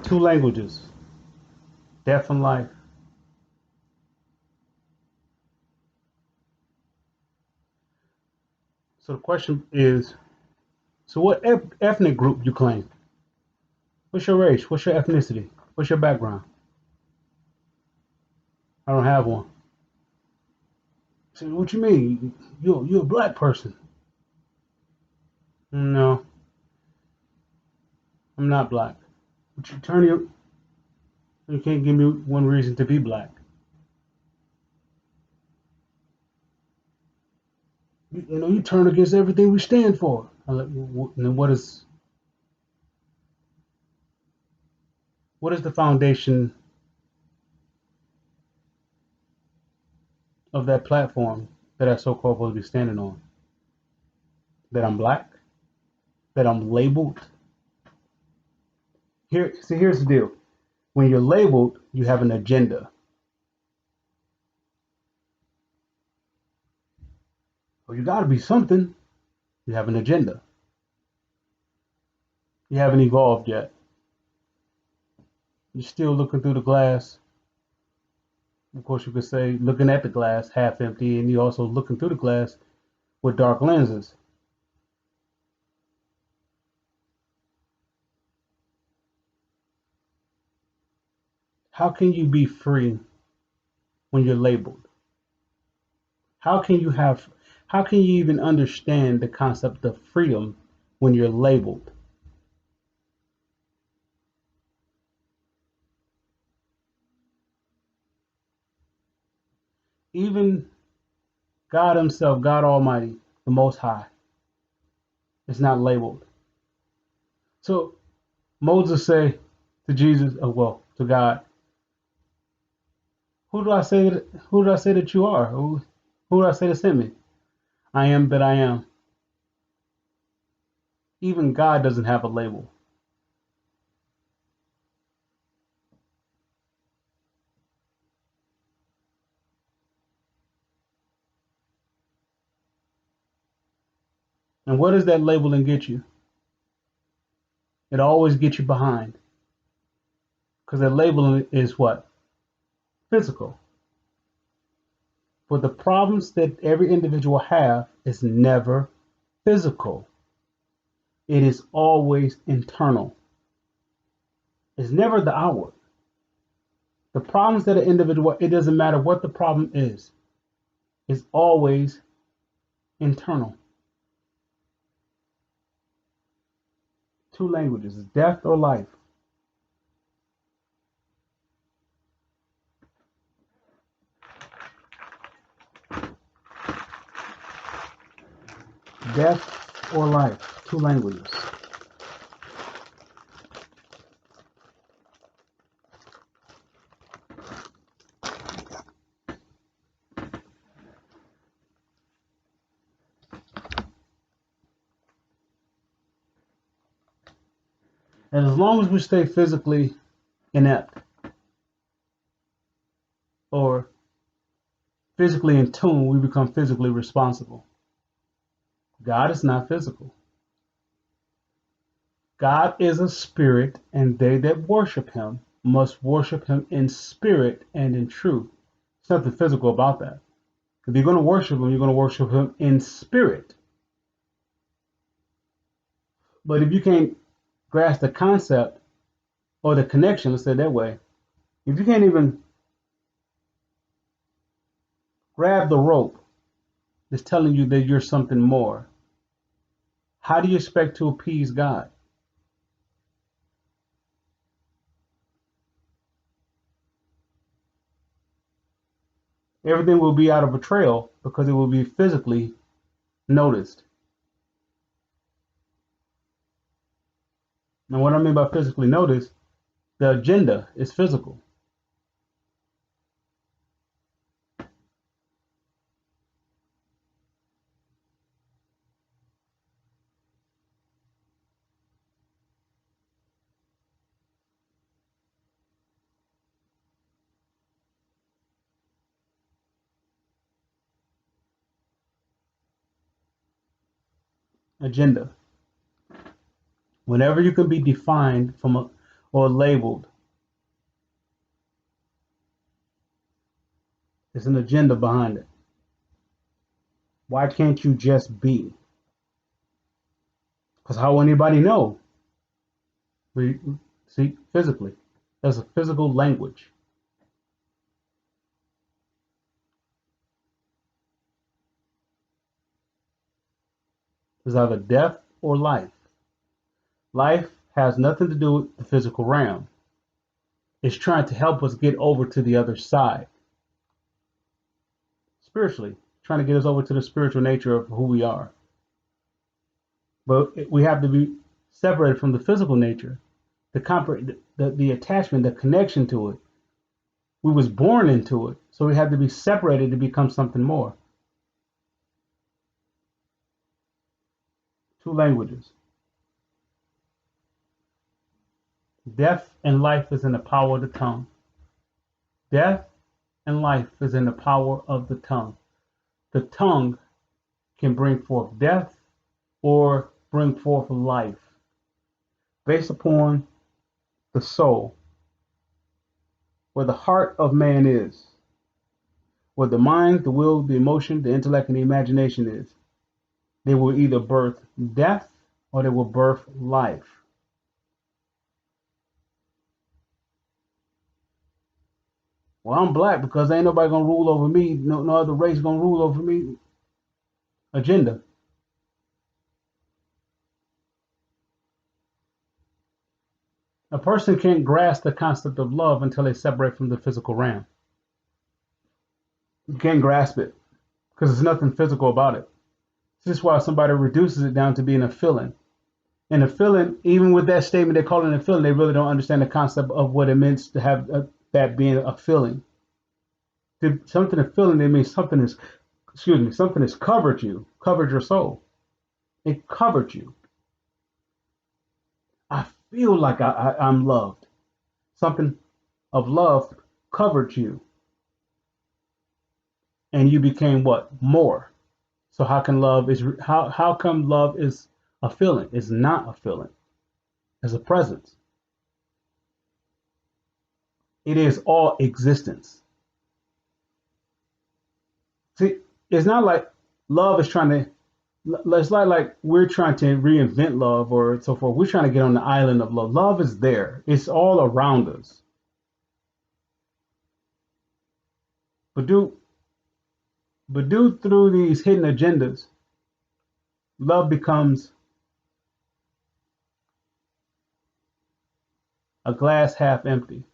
Two languages, death and life. So the question is, so what ethnic group you claim? What's your race? What's your ethnicity? What's your background? I don't have one. So what you mean? You're a black person? No, I'm not black. But you can't give me one reason to be black. You turn against everything we stand for. Then what is the foundation of that platform that I so-called supposed to be standing on? That I'm black? That I'm labeled? Here's the deal. When you're labeled, you have an agenda. Well, you got to be something. You have an agenda. You haven't evolved yet. You're still looking through the glass. Of course, you could say looking at the glass half empty, and you're also looking through the glass with dark lenses. How can you be free when you're labeled? How can you have how can you even understand the concept of freedom when you're labeled? Even God Himself, God Almighty, the Most High, is not labeled. So Moses say to Jesus, to God, who do I say that you are? Who do I say to send me? I am that I am. Even God doesn't have a label. And what does that labeling get you? It always gets you behind. Because that labeling is what? Physical. But the problems that every individual have is never physical. It is always internal. It's never the outward. The problems that an individual, it doesn't matter what the problem is always internal. Two languages, death or life. Death or life. Two languages. And as long as we stay physically inept or physically in tune, we become physically responsible. God is not physical. God is a spirit, and they that worship him must worship him in spirit and in truth. There's nothing physical about that. If you're going to worship him, you're going to worship him in spirit. But if you can't grasp the concept or the connection, let's say it that way, if you can't even grab the rope that's telling you that you're something more, how do you expect to appease God? Everything will be out of betrayal because it will be physically noticed. And what I mean by physically noticed, the agenda is physical. Agenda. Whenever you can be defined from or labeled. There's an agenda behind it. Why can't you just be? Because how will anybody know? We see physically. There's a physical language. There's either death or life. Life has nothing to do with the physical realm. It's trying to help us get over to the other side. Spiritually, trying to get us over to the spiritual nature of who we are. But we have to be separated from the physical nature, the attachment, the connection to it. We was born into it, so we had to be separated to become something more. Two languages. Death and life is in the power of the tongue. Death and life is in the power of the tongue. The tongue can bring forth death or bring forth life based upon the soul, where the heart of man is, where the mind, the will, the emotion, the intellect, and the imagination is. They will either birth death or they will birth life. Well, I'm black because ain't nobody gonna rule over me. No other race gonna rule over me. Agenda. A person can't grasp the concept of love until they separate from the physical realm. You can't grasp it because there's nothing physical about it. This is why somebody reduces it down to being a feeling. And a feeling, even with that statement, they call it a feeling. They really don't understand the concept of what it means to have that being a feeling. Something a feeling, it means something is, something has covered you, covered your soul. It covered you. I feel like I'm loved. Something of love covered you. And you became what? More. So how come love is a feeling? It's not a feeling. It's a presence. It is all existence. See, it's not like love is trying to. It's like we're trying to reinvent love or so forth. We're trying to get on the island of love. Love is there. It's all around us. But due through these hidden agendas, love becomes a glass half empty.